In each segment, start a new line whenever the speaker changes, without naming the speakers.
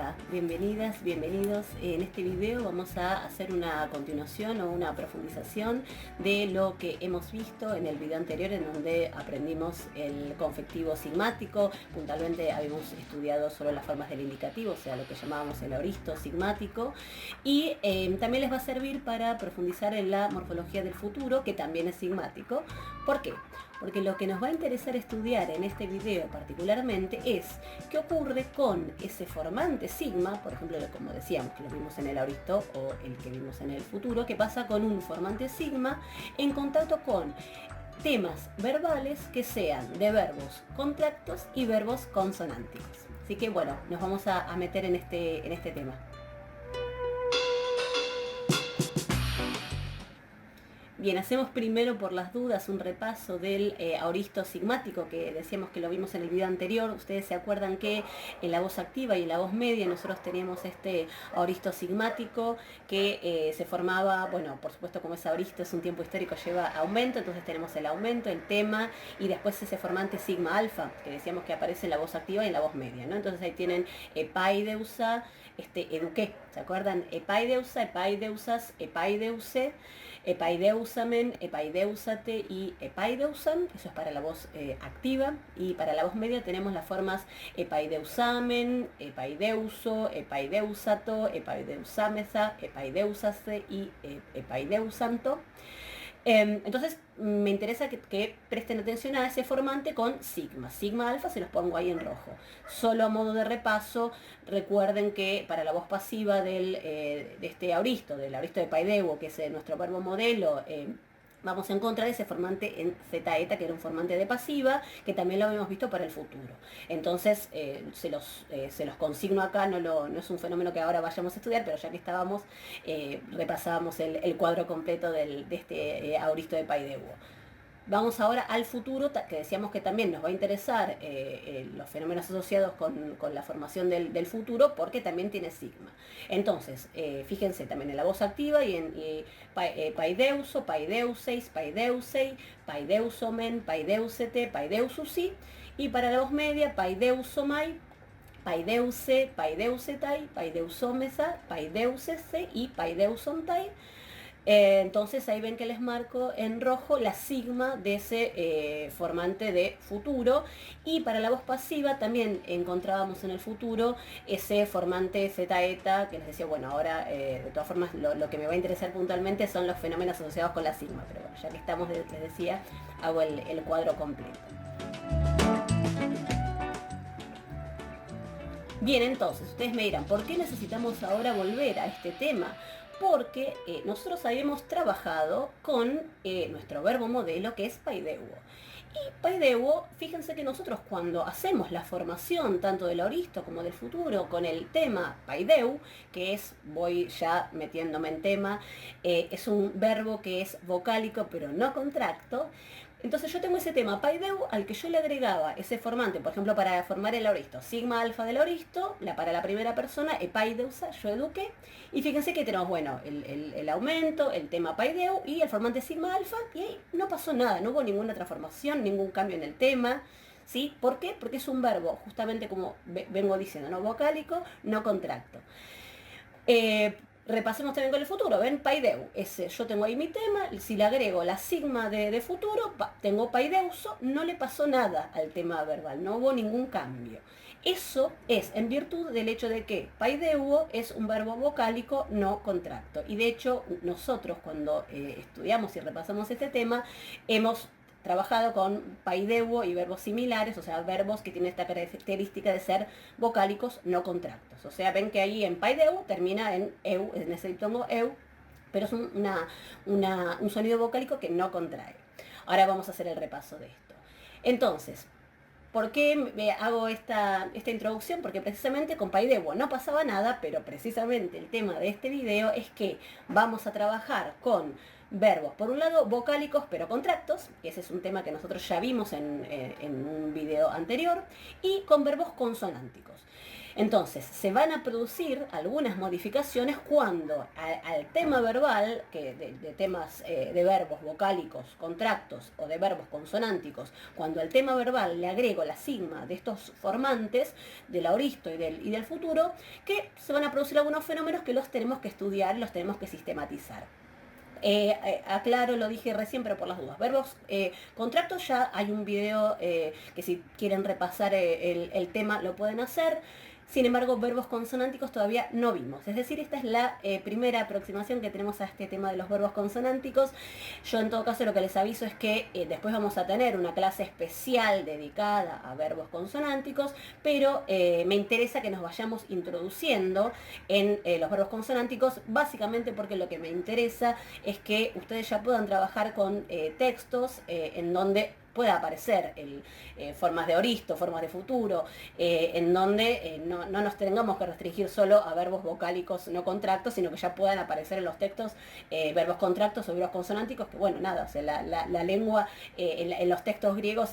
va? Bienvenidas, bienvenidos. En este video vamos a hacer una continuación o una profundización de lo que hemos visto en el video anterior, en donde aprendimos el confectivo sigmático. Puntualmente habíamos estudiado solo las formas del indicativo, o sea, lo que llamábamos el aoristo sigmático. Y también les va a servir para profundizar en la morfología del futuro, que también es sigmático. ¿Por qué? Porque lo que nos va a interesar estudiar en este video particularmente es qué ocurre con ese formante sigma, por ejemplo, como decíamos, que lo vimos en el aoristo o el que vimos en el futuro, qué pasa con un formante sigma en contacto con temas verbales que sean de verbos contractos y verbos consonánticos. Así que bueno, nos vamos a meter en este tema. Bien, hacemos primero por las dudas un repaso del aoristo sigmático, que decíamos que lo vimos en el video anterior. Ustedes se acuerdan que en la voz activa y en la voz media nosotros teníamos este aoristo sigmático que se formaba, bueno, por supuesto, como es aoristo, es un tiempo histórico, lleva aumento, entonces tenemos el aumento, el tema y después ese formante sigma alfa, que decíamos que aparece en la voz activa y en la voz media, ¿no? Entonces ahí tienen epaideusa, eduqué, ¿se acuerdan? Epaideusa, epaideusas, epaideuse, epaideusamen, epaideusate y epaideusan, eso es para la voz activa, y para la voz media tenemos las formas epaideusamen, epaideuso, epaideusato, epaideusamesa, epaideusase y epaideusanto. Entonces me interesa que presten atención a ese formante con sigma. Sigma alfa se los pongo ahí en rojo. Solo a modo de repaso, recuerden que para la voz pasiva de este aoristo, del aoristo de Paideuo, que es nuestro verbo modelo, vamos a encontrar ese formante en zeta eta, que era un formante de pasiva, que también lo habíamos visto para el futuro. Entonces, se los consigno acá, no es un fenómeno que ahora vayamos a estudiar, pero ya que estábamos, repasábamos el cuadro completo de este aoristo de Paideuo. Vamos ahora al futuro, que decíamos que también nos va a interesar los fenómenos asociados con la formación del futuro, porque también tiene sigma. Entonces, fíjense también en la voz activa y en paideuso, paideuseis, paideusei, paideusomen, paideusete, paideususi. Y para la voz media, paideusomai, paideuse, paideusetai, paideusomesa, paideusese y paideusontai. Entonces ahí ven que les marco en rojo la sigma de ese formante de futuro. Y para la voz pasiva también encontrábamos en el futuro ese formante zeta eta, que les decía, bueno, ahora de todas formas lo que me va a interesar puntualmente son los fenómenos asociados con la sigma, pero bueno, ya que estamos, les decía, hago el cuadro completo. Bien, entonces, ustedes me dirán, ¿por qué necesitamos ahora volver a este tema? Porque nosotros habíamos trabajado con nuestro verbo modelo, que es paideuo. Y paideuo, fíjense que nosotros cuando hacemos la formación tanto del aoristo como del futuro con el tema paideu, que es, voy ya metiéndome en tema, es un verbo que es vocálico pero no contracto. Entonces yo tengo ese tema paideu al que yo le agregaba ese formante, por ejemplo, para formar el aoristo, sigma alfa del aoristo, para la primera persona, epaideusa, yo eduqué, y fíjense que tenemos, bueno, el aumento, el tema paideu y el formante sigma alfa, y ahí no pasó nada, no hubo ninguna transformación, ningún cambio en el tema, ¿sí? ¿Por qué? Porque es un verbo, justamente como vengo diciendo, no vocálico, no contracto. Repasemos también con el futuro, ven, paideu, yo tengo ahí mi tema, si le agrego la sigma de futuro, tengo paideuso, no le pasó nada al tema verbal, no hubo ningún cambio. Eso es en virtud del hecho de que paideuo es un verbo vocálico no contracto. Y de hecho, nosotros cuando estudiamos y repasamos este tema, hemos trabajado con paideuo y verbos similares, o sea, verbos que tienen esta característica de ser vocálicos no contractos. O sea, ven que ahí en paideu termina en eu, en ese diptongo eu, pero es un sonido vocálico que no contrae. Ahora vamos a hacer el repaso de esto. Entonces, ¿por qué hago esta introducción? Porque precisamente con paideuo no pasaba nada, pero precisamente el tema de este video es que vamos a trabajar con verbos, por un lado vocálicos pero contractos, que ese es un tema que nosotros ya vimos en un video anterior, y con verbos consonánticos. Entonces, se van a producir algunas modificaciones cuando al tema verbal, que de temas de verbos vocálicos, contractos o de verbos consonánticos, cuando al tema verbal le agrego la sigma de estos formantes, del aoristo y del futuro, que se van a producir algunos fenómenos que los tenemos que estudiar, los tenemos que sistematizar. Aclaro, lo dije recién, pero por las dudas. Verbos contractos, ya hay un video que si quieren repasar el tema lo pueden hacer. Sin embargo, verbos consonánticos todavía no vimos. Es decir, esta es la primera aproximación que tenemos a este tema de los verbos consonánticos. Yo en todo caso lo que les aviso es que después vamos a tener una clase especial dedicada a verbos consonánticos, pero me interesa que nos vayamos introduciendo en los verbos consonánticos, básicamente porque lo que me interesa es que ustedes ya puedan trabajar con textos en donde pueda aparecer formas de aoristo, formas de futuro, en donde no nos tengamos que restringir solo a verbos vocálicos no contractos, sino que ya puedan aparecer en los textos verbos contractos o verbos consonánticos, que bueno, nada, o sea, la lengua en los textos griegos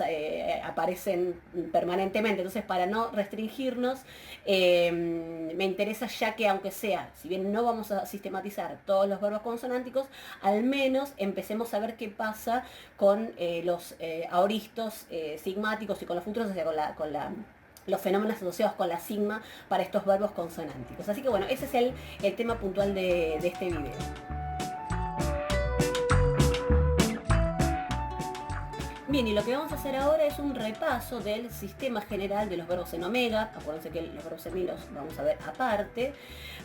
aparecen permanentemente. Entonces, para no restringirnos, me interesa ya que, aunque sea, si bien no vamos a sistematizar todos los verbos consonánticos, al menos empecemos a ver qué pasa con los aoristos sigmáticos y con los futuros, o sea, los fenómenos asociados con la sigma para estos verbos consonánticos. Así que bueno, ese es el tema puntual de este video. Bien, y lo que vamos a hacer ahora es un repaso del sistema general de los verbos en omega. Acuérdense que los verbos en mi los vamos a ver aparte,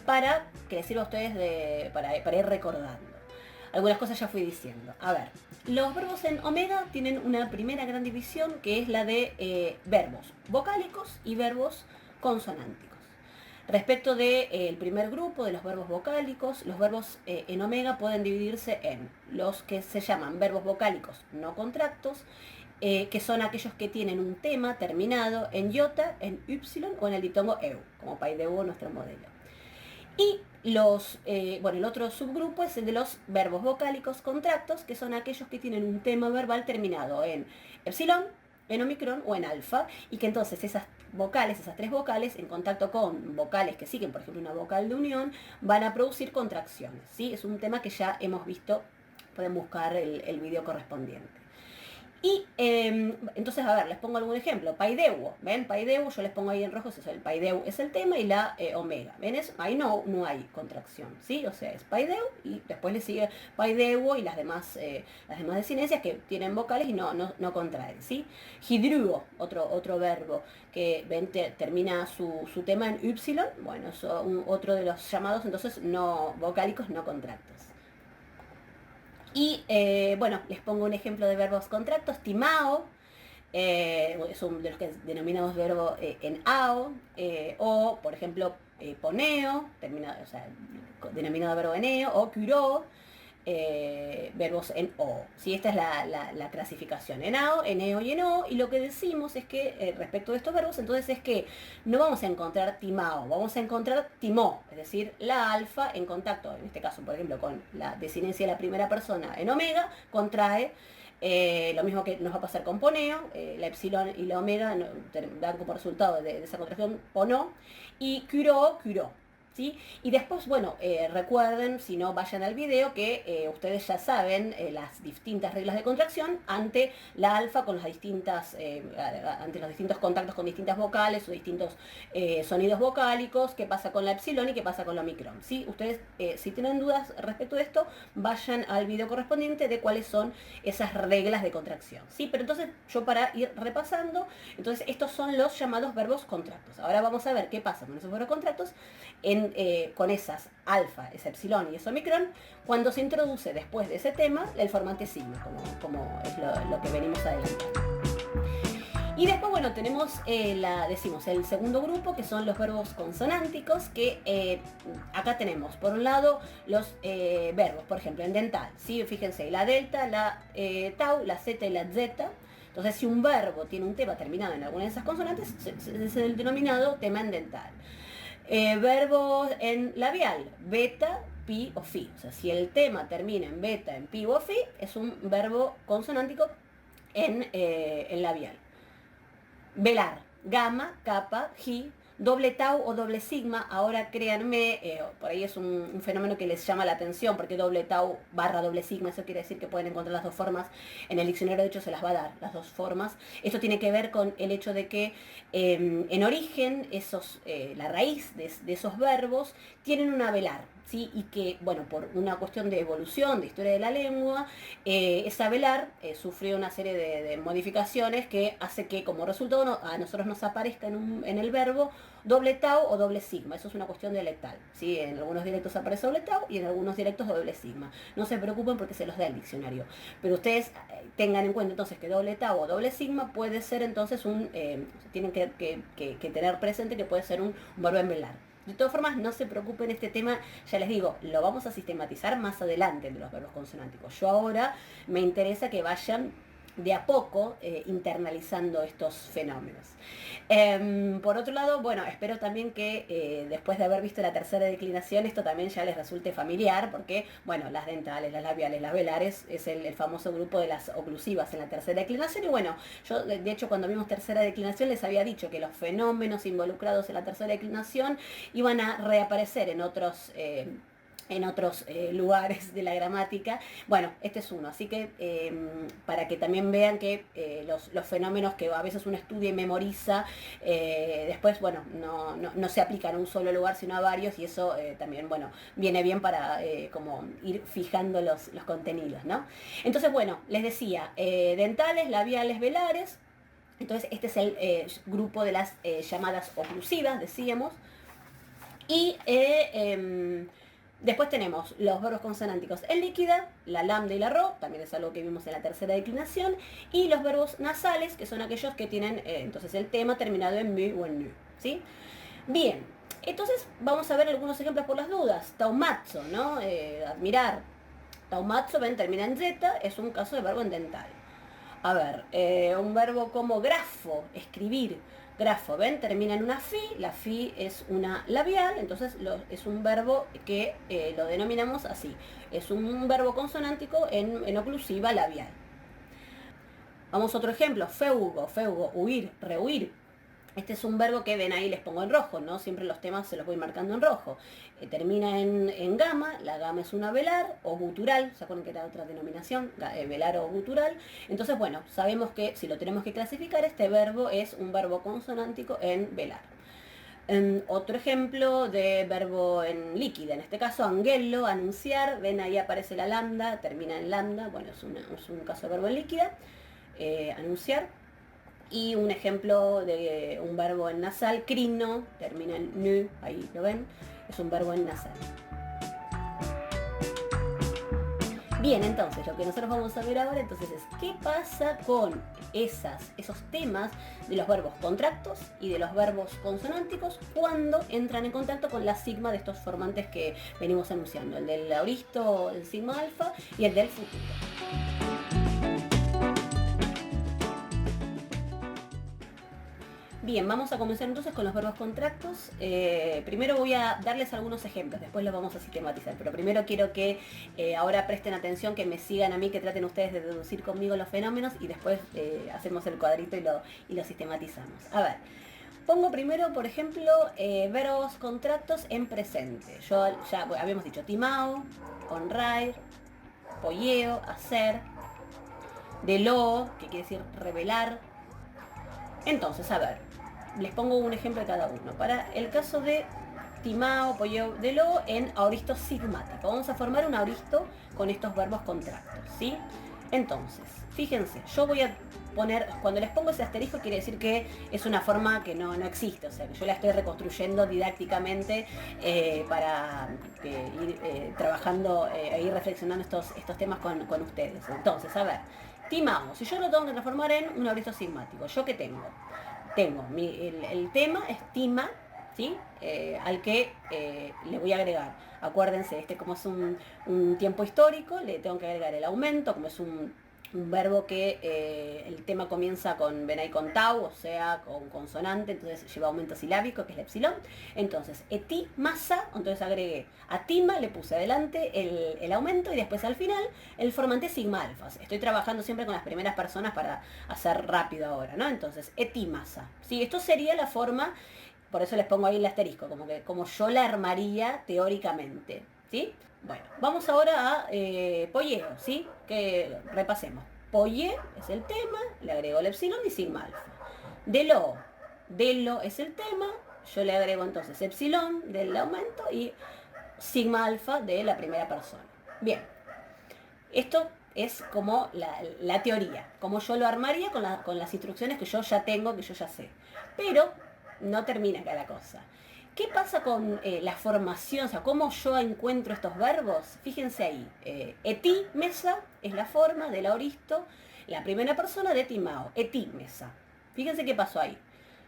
para que les sirva a ustedes para ir recordando. Algunas cosas ya fui diciendo. A ver, los verbos en omega tienen una primera gran división, que es la de verbos vocálicos y verbos consonánticos. Respecto del primer grupo de los verbos vocálicos, los verbos en omega pueden dividirse en los que se llaman verbos vocálicos no contractos, que son aquellos que tienen un tema terminado en iota, en y o en el diptongo eu, como paideu, nuestro modelo. Y el otro subgrupo es el de los verbos vocálicos contractos, que son aquellos que tienen un tema verbal terminado en epsilon, en omicron o en alfa, y que entonces esas tres vocales, en contacto con vocales que siguen, por ejemplo, una vocal de unión, van a producir contracciones, ¿sí? Es un tema que ya hemos visto, pueden buscar el video correspondiente. Y entonces, a ver, les pongo algún ejemplo. Paideu, ¿ven? Paideu, yo les pongo ahí en rojo, el paideu es el tema y la omega. ¿Ven? Ahí no hay contracción, ¿sí? O sea, es paideu y después le sigue paideu y las demás desinencias que tienen vocales y no contraen, ¿sí? Hidruo, otro verbo que, ven, termina su tema en y, bueno, es otro de los llamados, entonces, no vocálicos, no contractos. Y bueno, les pongo un ejemplo de verbos contractos. Timao, es uno de los que denominamos verbo en ao, o por ejemplo poneo, denominado verbo en eo, o curó, verbos en o. ¿Sí? Esta es la clasificación en ao, en eo y en o, y lo que decimos es que respecto de estos verbos, entonces es que no vamos a encontrar timao, vamos a encontrar timó, es decir, la alfa en contacto, en este caso por ejemplo con la desinencia de la primera persona en omega, contrae. Lo mismo que nos va a pasar con poneo, la epsilon y la omega dan como resultado de esa contracción ponó, y curó. ¿Sí? Y después, bueno, recuerden, si no vayan al video, que ustedes ya saben las distintas reglas de contracción ante la alfa con ante los distintos contactos con distintas vocales o distintos sonidos vocálicos, qué pasa con la epsilon y qué pasa con la omicron, ¿sí? Ustedes, si tienen dudas respecto de esto, vayan al video correspondiente de cuáles son esas reglas de contracción, ¿sí? Pero entonces, yo para ir repasando, entonces estos son los llamados verbos contractos. Ahora vamos a ver qué pasa con esos verbos contractos con esas alfa, esa epsilon y esa omicron, cuando se introduce después de ese tema el formante sigma, como es lo que venimos adelantando. Y después, bueno, tenemos el segundo grupo, que son los verbos consonánticos, que acá tenemos, por un lado, los verbos, por ejemplo, en dental, ¿sí? Fíjense, la delta, la tau, la zeta y la zeta. Entonces, si un verbo tiene un tema terminado en alguna de esas consonantes, es el denominado tema en dental. Verbos en labial, beta, pi o fi. O sea, si el tema termina en beta, en pi o fi, es un verbo consonántico en labial. Velar, gamma, kappa, ji, Doble tau o doble sigma, ahora créanme, por ahí es un fenómeno que les llama la atención, porque doble tau barra doble sigma, eso quiere decir que pueden encontrar las dos formas. En el diccionario de hecho se las va a dar, las dos formas. Esto tiene que ver con el hecho de que en origen la raíz de esos verbos tienen una velar, ¿sí? Y que, bueno, por una cuestión de evolución, de historia de la lengua, esa velar sufrió una serie de modificaciones que hace que como resultado a nosotros nos aparezca en el verbo doble tau o doble sigma. Eso es una cuestión dialectal, ¿sí? En algunos dialectos aparece doble tau y en algunos dialectos doble sigma. No se preocupen porque se los da el diccionario. Pero ustedes tengan en cuenta entonces que doble tau o doble sigma puede ser entonces tienen que tener presente que puede ser un verbo en velar. De todas formas, no se preocupen, este tema, ya les digo, lo vamos a sistematizar más adelante de los verbos consonánticos. Yo ahora me interesa que vayan de a poco internalizando estos fenómenos. Por otro lado, bueno, espero también que después de haber visto la tercera declinación, esto también ya les resulte familiar, porque, bueno, las dentales, las labiales, las velares, es el famoso grupo de las oclusivas en la tercera declinación. Y bueno, yo de hecho cuando vimos tercera declinación les había dicho que los fenómenos involucrados en la tercera declinación iban a reaparecer en otros lugares de la gramática. Bueno, este es uno, así que para que también vean que los fenómenos que a veces uno estudia y memoriza, después, bueno, no se aplican a un solo lugar, sino a varios, y eso también, bueno, viene bien para como ir fijando los contenidos, ¿no? Entonces, bueno, les decía, dentales, labiales, velares. Entonces, este es el grupo de las llamadas oclusivas, decíamos. Y después tenemos los verbos consonánticos en líquida, la lambda y la ro, también es algo que vimos en la tercera declinación, y los verbos nasales, que son aquellos que tienen entonces el tema terminado en mu o en nu, ¿sí? Bien, entonces vamos a ver algunos ejemplos por las dudas. Taumazo, ¿no? Admirar. Taumazo, ven, termina en z, es un caso de verbo en dental. A ver, un verbo como grafo, escribir. Grafo, ¿ven? Termina en una fi, la fi es una labial, entonces es un verbo que lo denominamos así. Es un verbo consonántico en oclusiva labial. Vamos a otro ejemplo, feugo, huir, rehuir. Este es un verbo que ven ahí, les pongo en rojo, ¿no? Siempre los temas se los voy marcando en rojo. Termina en gama, la gama es una velar o gutural, ¿se acuerdan que era otra denominación? Velar o gutural. Entonces, bueno, sabemos que si lo tenemos que clasificar, este verbo es un verbo consonántico en velar. Otro ejemplo de verbo en líquida, en este caso anguelo, anunciar, ven ahí aparece la lambda, termina en lambda, bueno, es un caso de verbo en líquida, anunciar. Y un ejemplo de un verbo en nasal, crino, termina en nu, ahí lo ven, es un verbo en nasal. Bien, entonces lo que nosotros vamos a ver ahora entonces es qué pasa con esos temas de los verbos contractos y de los verbos consonánticos cuando entran en contacto con la sigma de estos formantes que venimos anunciando, el del aoristo, el sigma alfa y el del futuro. Bien, vamos a comenzar entonces con los verbos contractos. Primero voy a darles algunos ejemplos, después los vamos a sistematizar, pero primero quiero que ahora presten atención, que me sigan a mí, que traten ustedes de deducir conmigo los fenómenos y después hacemos el cuadrito y lo sistematizamos. A ver, pongo primero, por ejemplo, verbos contractos en presente. Ya habíamos dicho timao, honrar, polleo, hacer, deló, que quiere decir revelar. Entonces, a ver, les pongo un ejemplo de cada uno. Para el caso de timao, polleo, deló, en aoristo sigmático. Vamos a formar un aoristo con estos verbos contractos, ¿sí? Entonces, fíjense, yo voy a poner, cuando les pongo ese asterisco quiere decir que es una forma que no existe, o sea, que yo la estoy reconstruyendo didácticamente para ir trabajando e ir reflexionando estos temas con ustedes. Entonces, a ver, timao, si yo lo tengo que transformar en un aoristo sigmático, ¿yo qué tengo? El tema es tima, ¿sí? Al que le voy a agregar. Acuérdense, como es un tiempo histórico, le tengo que agregar el aumento, como es un verbo que el tema comienza con, ven ahí, con tau, o sea, con consonante, entonces lleva aumento silábico, que es el epsilon. Entonces, eti, masa, entonces agregué a tima, le puse adelante el aumento y después al final el formante sigma alfa. Estoy trabajando siempre con las primeras personas para hacer rápido ahora, ¿no? Entonces, eti, masa. ¿Sí? Esto sería la forma Por eso les pongo ahí el asterisco, como yo la armaría teóricamente, ¿sí? Bueno, vamos ahora a polleo, ¿sí? Que repasemos. Polle es el tema, le agrego el epsilon y sigma alfa. Delo es el tema, yo le agrego entonces epsilon del aumento y sigma alfa de la primera persona. Bien, esto es como la teoría, como yo lo armaría con las instrucciones que yo ya tengo, que yo ya sé. Pero no termina acá la cosa. ¿Qué pasa con la formación? O sea, ¿cómo yo encuentro estos verbos? Fíjense ahí. Eti, mesa, es la forma del aoristo, la primera persona de timao. Eti, mesa. Fíjense qué pasó ahí.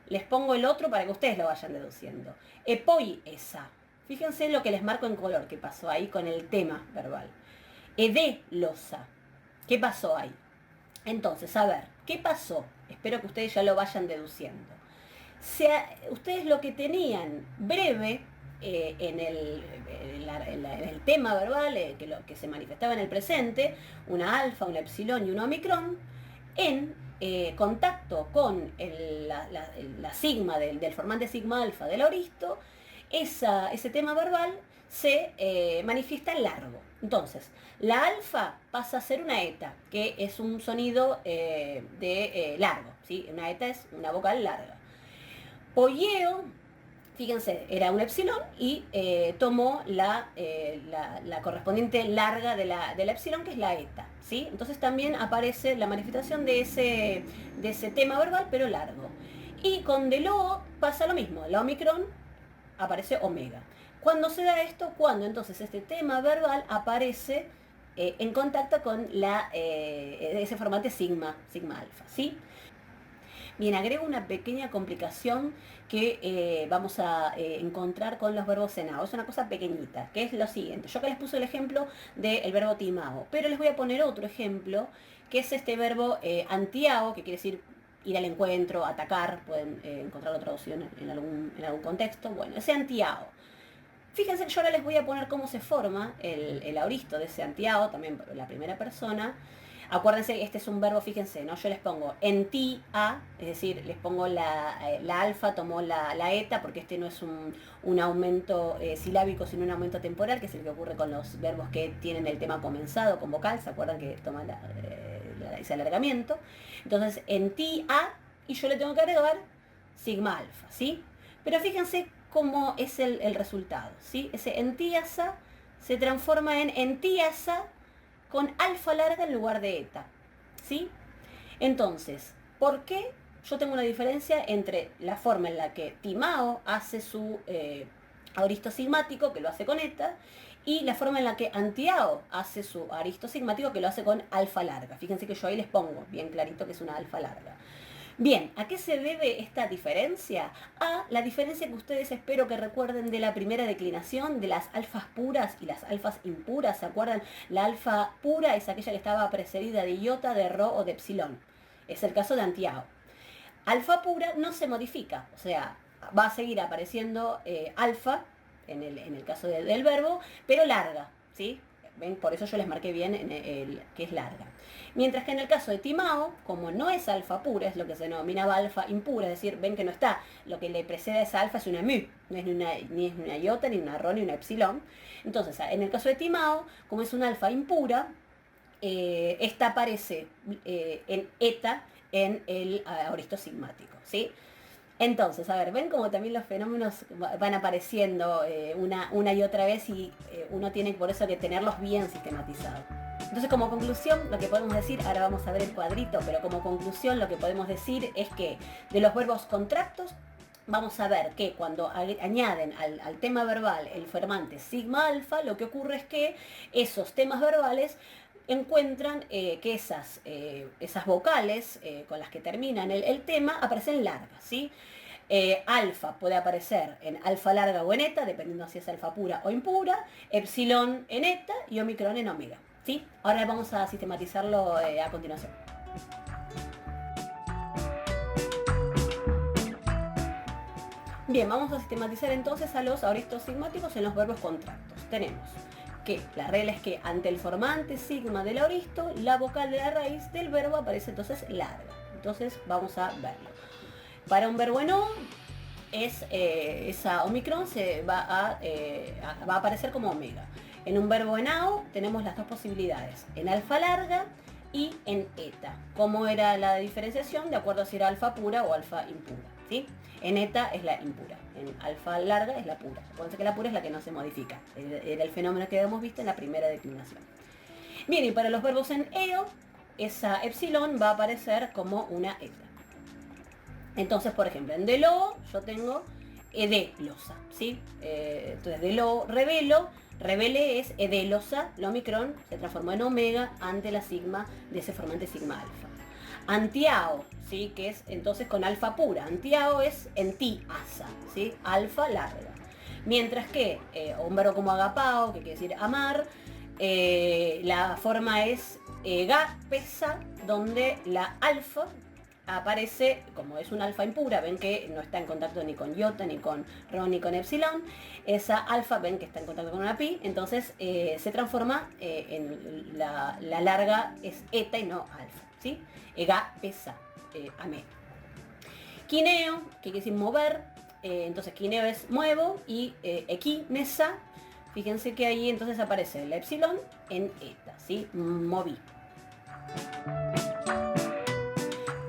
Les pongo el otro para que ustedes lo vayan deduciendo. Epoi, esa. Fíjense lo que les marco en color, qué pasó ahí con el tema verbal. Ede, losa. ¿Qué pasó ahí? Entonces, a ver, ¿qué pasó? Espero que ustedes ya lo vayan deduciendo. Ustedes lo que tenían breve en el tema verbal, que se manifestaba en el presente, una alfa, una epsilon y un omicron, en contacto con la sigma del formante sigma alfa del aoristo, ese tema verbal se manifiesta en largo. Entonces, la alfa pasa a ser una eta, que es un sonido largo, ¿sí? Una eta es una vocal larga. Polleo, fíjense, era un epsilon y tomó la correspondiente larga de la epsilon, que es la eta, ¿sí? Entonces también aparece la manifestación de ese tema verbal, pero largo. Y con Delo pasa lo mismo, la omicron aparece omega. ¿Cuándo se da esto? Cuando entonces este tema verbal aparece en contacto con ese formante sigma alfa, ¿sí? Bien, agrego una pequeña complicación que vamos a encontrar con los verbos senao. Es una cosa pequeñita, que es lo siguiente. Yo acá les puse el ejemplo del verbo timao, pero les voy a poner otro ejemplo, que es este verbo antiao, que quiere decir ir al encuentro, atacar. Pueden encontrar la traducción en algún contexto. Bueno, ese antiao. Fíjense que yo ahora les voy a poner cómo se forma el aoristo de ese antiao, también la primera persona. Acuérdense, este es un verbo, fíjense, ¿no? Yo les pongo en ti a, es decir, les pongo la alfa, tomó la eta, porque este no es un aumento silábico, sino un aumento temporal, que es el que ocurre con los verbos que tienen el tema comenzado con vocal. ¿Se acuerdan que toma ese alargamiento? Entonces, en ti a, y yo le tengo que agregar sigma alfa, ¿sí? Pero fíjense cómo es el resultado, ¿sí? Ese entiasa se transforma en entiasa con alfa larga en lugar de eta, ¿sí? Entonces, ¿por qué yo tengo una diferencia entre la forma en la que Timao hace su aoristo sigmático, que lo hace con eta, y la forma en la que Antiao hace su aoristo sigmático, que lo hace con alfa larga? Fíjense que yo ahí les pongo bien clarito que es una alfa larga. Bien, ¿a qué se debe esta diferencia? A la diferencia que ustedes espero que recuerden de la primera declinación, de las alfas puras y las alfas impuras. ¿Se acuerdan? La alfa pura es aquella que estaba precedida de iota, de rho o de epsilon. Es el caso de antiao. Alfa pura no se modifica, o sea, va a seguir apareciendo alfa en el caso del verbo, pero larga, ¿sí? ¿Ven? Por eso yo les marqué bien que es larga. Mientras que en el caso de Timao, como no es alfa pura, es lo que se denominaba alfa impura, es decir, ven que no está, lo que le precede a esa alfa es una mu, no es ni es una iota, ni una rho, ni una epsilon. Entonces, en el caso de Timao, como es una alfa impura, esta aparece en eta en el aoristo sigmático, ¿sí? Entonces, a ver, ven como también los fenómenos van apareciendo una y otra vez y uno tiene por eso que tenerlos bien sistematizados. Entonces, como conclusión, lo que podemos decir, ahora vamos a ver el cuadrito, pero como conclusión lo que podemos decir es que de los verbos contractos, vamos a ver que cuando añaden al tema verbal el formante sigma alfa, lo que ocurre es que esos temas verbales encuentran que esas vocales con las que terminan el tema aparecen largas, ¿sí? Alfa puede aparecer en alfa larga o en eta, dependiendo si es alfa pura o impura, epsilon en eta y omicron en omega, ¿sí? Ahora vamos a sistematizarlo a continuación. Bien, vamos a sistematizar entonces a los aoristos sigmáticos en los verbos contractos. Tenemos que la regla es que ante el formante sigma del aoristo, la vocal de la raíz del verbo aparece entonces larga. Entonces vamos a verlo. Para un verbo en O, esa omicron va a aparecer como omega. En un verbo enao tenemos las dos posibilidades, en alfa larga y en eta. ¿Cómo era la diferenciación? De acuerdo a si era alfa pura o alfa impura, ¿sí? En eta es la impura, en alfa larga es la pura. Acuérdense que la pura es la que no se modifica. Era el fenómeno que habíamos visto en la primera declinación. Bien, y para los verbos en eo, esa epsilon va a aparecer como una eta. Entonces, por ejemplo, en delo yo tengo edelosa, ¿sí? Entonces, delo revelo, revele es edelosa, la omicron se transformó en omega ante la sigma de ese formante sigma alfa. Antiao, ¿sí? Que es entonces con alfa pura. Antiao es entiasa, ¿sí? Alfa larga. Mientras que un verbo como agapao, que quiere decir amar, la forma es pesa, donde la alfa aparece, como es un alfa impura, ven que no está en contacto ni con iota, ni con rho, ni con epsilon. Esa alfa, ven que está en contacto con una pi, entonces se transforma en la larga es eta y no alfa, ¿sí? Ega pesa, amé. Quineo, que quiere decir mover, entonces quineo es muevo, y equinesa, fíjense que ahí entonces aparece la epsilon en eta, ¿sí? Moví.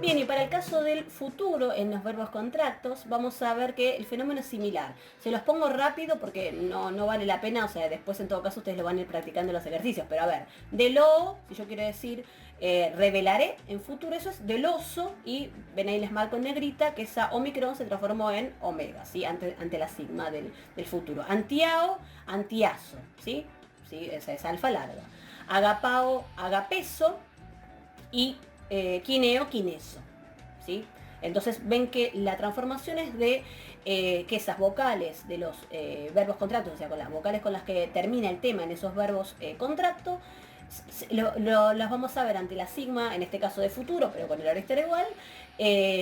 Bien, y para el caso del futuro en los verbos contractos, vamos a ver que el fenómeno es similar. Se los pongo rápido porque no vale la pena, o sea, después en todo caso ustedes lo van a ir practicando en los ejercicios. Pero a ver, delo, si yo quiero decir revelaré en futuro, eso es deloso, y ven ahí les marco en negrita que esa omicron se transformó en omega, ¿sí? Ante la sigma del futuro. Antiao, antiazo, ¿sí? ¿Sí? Esa es alfa larga. Agapao, agapeso, y quineo, quineso, ¿sí? Entonces ven que la transformación es de que esas vocales de los verbos contractos, o sea, con las vocales con las que termina el tema en esos verbos contractos, las vamos a ver ante la sigma, en este caso de futuro, pero con el aorista era igual,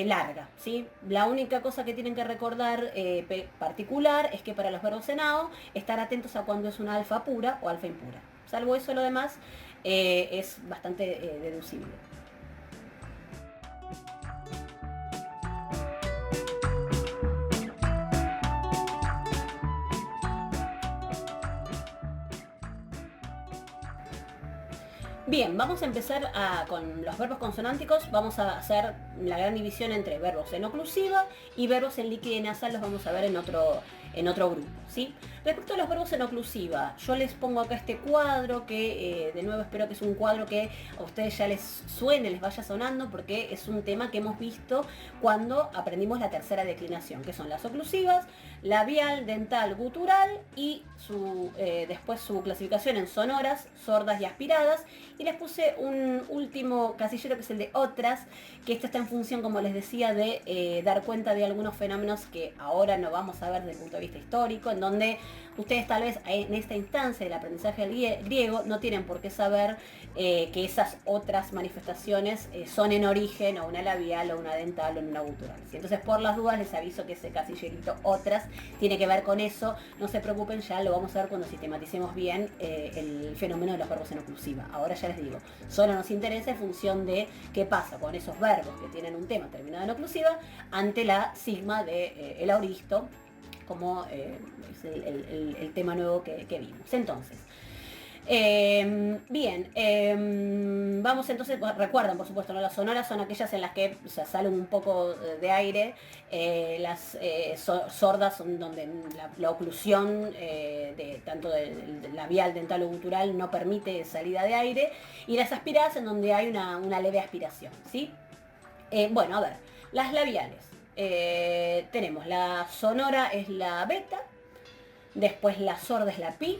larga, ¿sí? La única cosa que tienen que recordar particular es que para los verbos enao, estar atentos a cuando es una alfa pura o alfa impura. Salvo eso, lo demás es bastante deducible. Bien, vamos a empezar con los verbos consonánticos. Vamos a hacer la gran división entre verbos en oclusiva y verbos en líquida y nasal. Los vamos a ver en otro grupo, ¿sí? Respecto a los verbos en oclusiva, yo les pongo acá este cuadro que, de nuevo, espero que es un cuadro que a ustedes ya les suene, les vaya sonando, porque es un tema que hemos visto cuando aprendimos la tercera declinación, que son las oclusivas, labial, dental, gutural, y después su clasificación en sonoras, sordas y aspiradas. Y les puse un último casillero que es el de otras, que esto está en función, como les decía, de dar cuenta de algunos fenómenos que ahora no vamos a ver desde el punto de vista histórico, en donde ustedes tal vez en esta instancia del aprendizaje del griego no tienen por qué saber que esas otras manifestaciones son en origen o una labial o una dental o una gutural, ¿sí? Entonces, por las dudas les aviso que ese casillerito otras tiene que ver con eso. No se preocupen, ya lo vamos a ver cuando sistematicemos bien el fenómeno de los verbos en oclusiva. Ahora ya les digo, solo nos interesa en función de qué pasa con esos verbos que tienen un tema terminado en oclusiva ante la sigma de el auristo, como es el tema nuevo que vimos. Entonces, bien, vamos entonces, recuerdan por supuesto, ¿no? Las sonoras son aquellas en las que sale un poco de aire, las sordas son donde la oclusión tanto del labial, dental o gutural no permite salida de aire, y las aspiradas en donde hay una leve aspiración, ¿sí? Bueno, a ver, las labiales. Tenemos la sonora es la beta, después la sorda es la pi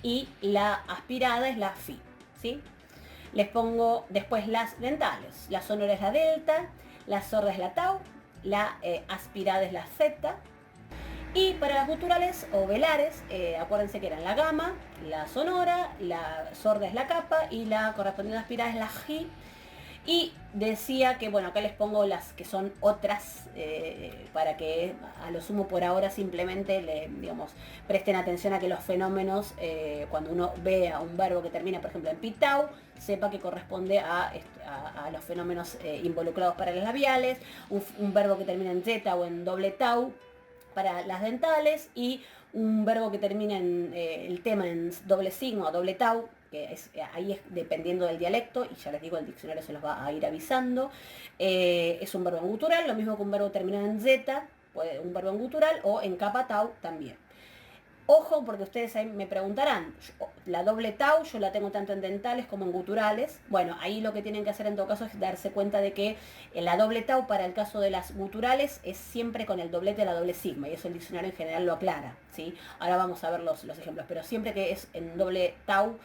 y la aspirada es la fi, ¿sí? Les pongo después las dentales. La sonora es la delta, la sorda es la tau, la aspirada es la zeta. Y para las guturales o velares, acuérdense que eran la gamma, la sonora, la sorda es la kappa y la correspondiente aspirada es la ji. Y decía que, bueno, acá les pongo las que son otras, para que a lo sumo por ahora simplemente digamos, presten atención a que los fenómenos, cuando uno vea un verbo que termina, por ejemplo, en pitau, sepa que corresponde a los fenómenos involucrados para las labiales. Un verbo que termina en zeta o en doble tau para las dentales, y un verbo que termina en el tema en doble sigma o doble tau, que ahí es dependiendo del dialecto, y ya les digo, el diccionario se los va a ir avisando. Es un verbo en gutural, lo mismo que un verbo terminado en z, un verbo en gutural, o en capa tau también. Ojo, porque ustedes ahí me preguntarán, la doble tau yo la tengo tanto en dentales como en guturales. Bueno, ahí lo que tienen que hacer en todo caso es darse cuenta de que la doble tau para el caso de las guturales es siempre con el doblete de la doble sigma, y eso el diccionario en general lo aclara, ¿sí? Ahora vamos a ver los ejemplos, pero siempre que es en doble tau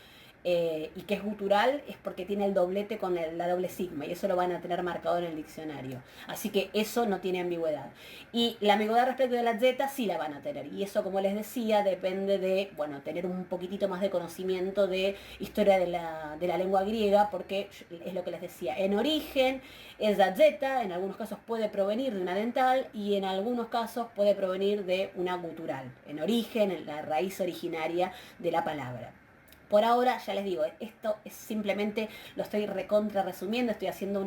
y que es gutural es porque tiene el doblete con la doble sigma, y eso lo van a tener marcado en el diccionario. Así que eso no tiene ambigüedad. Y la ambigüedad respecto de la z sí la van a tener, y eso, como les decía, depende de, bueno, tener un poquitito más de conocimiento de historia de la lengua griega, porque es lo que les decía, en origen esa z en algunos casos puede provenir de una dental y en algunos casos puede provenir de una gutural, en origen, en la raíz originaria de la palabra. Por ahora, ya les digo, esto es simplemente, lo estoy recontra resumiendo, estoy haciendo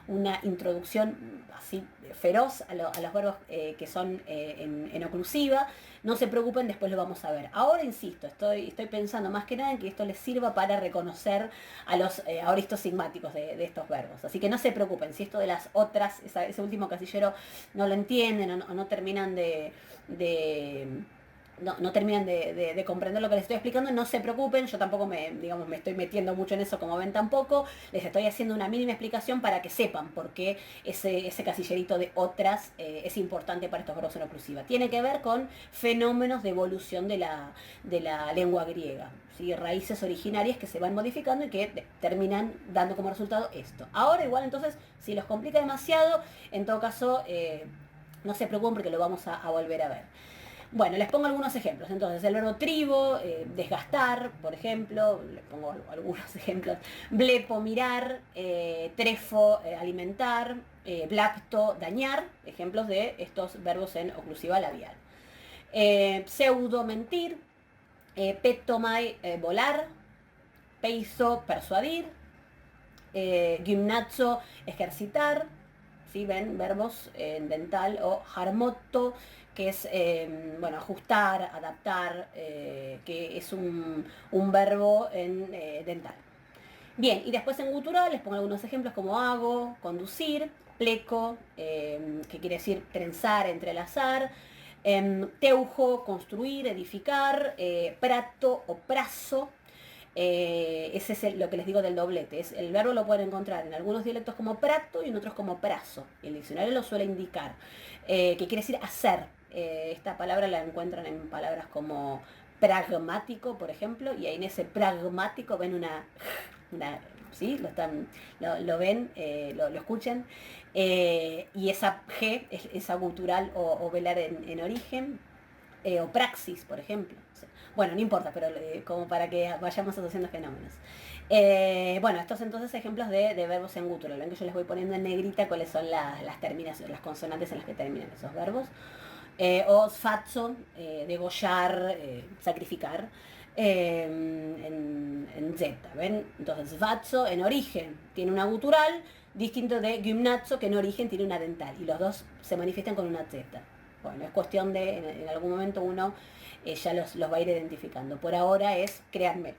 una introducción así feroz a los verbos que son en oclusiva. No se preocupen, después lo vamos a ver. Ahora, insisto, estoy pensando más que nada en que esto les sirva para reconocer a los aoristos sigmáticos de estos verbos. Así que no se preocupen, si esto de las otras, ese último casillero no lo entienden o no terminan no terminan de comprender lo que les estoy explicando, no se preocupen, yo tampoco me estoy metiendo mucho en eso, como ven tampoco, les estoy haciendo una mínima explicación para que sepan por qué ese casillerito de otras es importante para estos verbos en oclusiva. Tiene que ver con fenómenos de evolución de la lengua griega, ¿sí? Raíces originarias que se van modificando y que terminan dando como resultado esto. Ahora igual entonces, si los complica demasiado, en todo caso, no se preocupen porque lo vamos a volver a ver. Bueno, les pongo algunos ejemplos. Entonces, el verbo tribo, desgastar, por ejemplo, les pongo algunos ejemplos. Blepo, mirar, trefo, alimentar, blacto, dañar, ejemplos de estos verbos en oclusiva labial. Pseudo, mentir, petomai, volar, peizo, persuadir, gimnazo, ejercitar, ¿sí? Ven, verbos en dental, o harmotto, que es, ajustar, adaptar, que es un verbo en dental. Bien, y después en gutural les pongo algunos ejemplos como hago, conducir, pleco, que quiere decir trenzar, entrelazar, teujo, construir, edificar, prato o prazo. Ese es lo que les digo del doblete. El verbo lo pueden encontrar en algunos dialectos como prato y en otros como prazo. El diccionario lo suele indicar, que quiere decir hacer. Esta palabra la encuentran en palabras como pragmático, por ejemplo, y ahí en ese pragmático ven una ¿sí? Lo ven, lo escuchan, y esa G es esa gutural o velar en origen, o praxis, por ejemplo. Bueno, no importa, pero como para que vayamos asociando fenómenos. Bueno, estos entonces ejemplos de verbos en gutural. Ven que yo les voy poniendo en negrita cuáles son las terminaciones, las consonantes en las que terminan esos verbos. O sfatso, degollar, sacrificar, en Z, ¿ven? Entonces, sfatso en origen tiene una gutural, distinto de gymnazo, que en origen tiene una dental, y los dos se manifiestan con una Z. Bueno, es cuestión de, en algún momento uno ya los va a ir identificando. Por ahora es, créanme.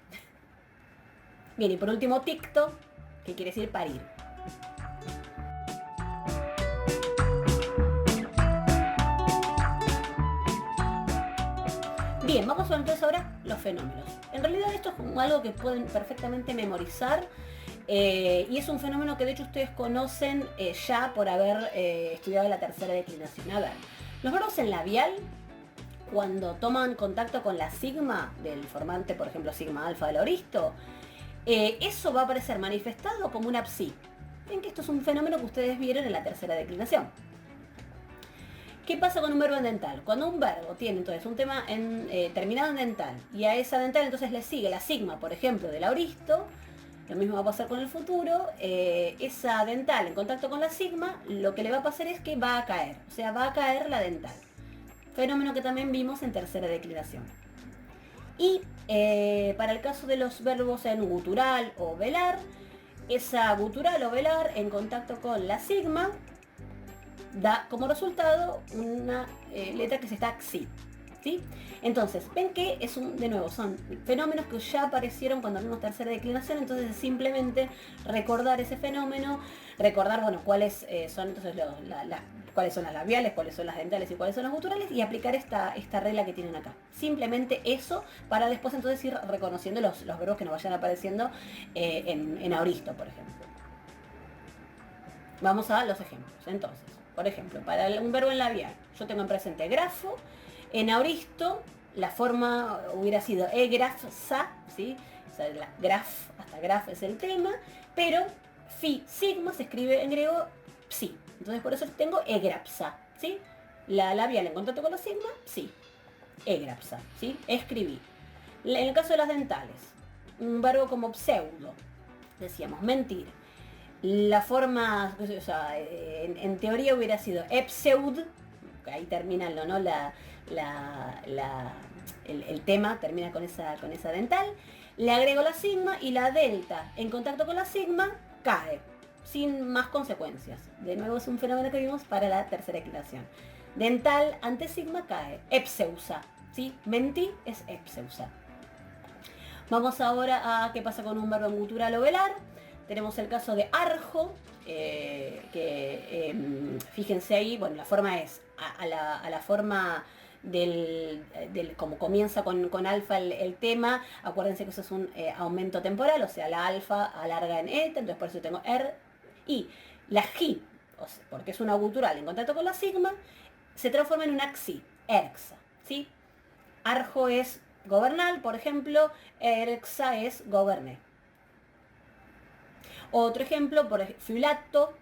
Bien, y por último, ticto, que quiere decir parir. Bien, vamos a ver entonces ahora los fenómenos. En realidad esto es algo que pueden perfectamente memorizar, y es un fenómeno que de hecho ustedes conocen ya por haber estudiado la tercera declinación. A ver, los verbos en labial, cuando toman contacto con la sigma del formante, por ejemplo, sigma alfa del aoristo, eso va a aparecer manifestado como una psi. Ven que esto es un fenómeno que ustedes vieron en la tercera declinación. ¿Qué pasa con un verbo en dental? Cuando un verbo tiene entonces un tema terminado en dental, y a esa dental entonces le sigue la sigma, por ejemplo, del aoristo, lo mismo va a pasar con el futuro, esa dental en contacto con la sigma, lo que le va a pasar es que va a caer, o sea, va a caer la dental. Fenómeno que también vimos en tercera declinación. Y para el caso de los verbos en gutural o velar, esa gutural o velar en contacto con la sigma da como resultado una letra que se está xi. ¿Sí? Entonces, ven que de nuevo, son fenómenos que ya aparecieron cuando vimos tercera declinación, entonces es simplemente recordar ese fenómeno, recordar, bueno, cuáles son entonces cuáles son las labiales, cuáles son las dentales y cuáles son las guturales, y aplicar esta regla que tienen acá. Simplemente eso, para después entonces ir reconociendo los verbos que nos vayan apareciendo en auristo, por ejemplo. Vamos a los ejemplos. Entonces, por ejemplo, para un verbo en labial, yo tengo en presente grafo. En auristo, la forma hubiera sido egrafsa, ¿sí? O sea, hasta graf es el tema, pero fi, sigma se escribe en griego psi. Entonces por eso tengo egrapsa, ¿sí? La labial en contacto con la sigma, sí. Egrapsa, ¿sí? Escribí. En el caso de las dentales, un verbo como pseudo, decíamos mentir. La forma, o sea, en teoría hubiera sido epseud, ahí termina ¿no? el tema termina con esa dental, le agrego la sigma y la delta en contacto con la sigma cae, sin más consecuencias. De nuevo es un fenómeno que vimos para la tercera declinación. Dental ante sigma cae, epseusa, ¿sí? Mentí es epseusa. Vamos ahora a qué pasa con un verbo en gutural o velar. Tenemos el caso de arjo, fíjense ahí, bueno, la forma es a la forma como comienza con alfa el tema, acuérdense que eso es un aumento temporal, o sea, la alfa alarga en eta, entonces por eso tengo y la ji, porque es una gutural en contacto con la sigma, se transforma en una xi, erxa, ¿sí? Arjo es gobernal, por ejemplo, erxa es goberné. Otro ejemplo, por ejemplo, fiulato,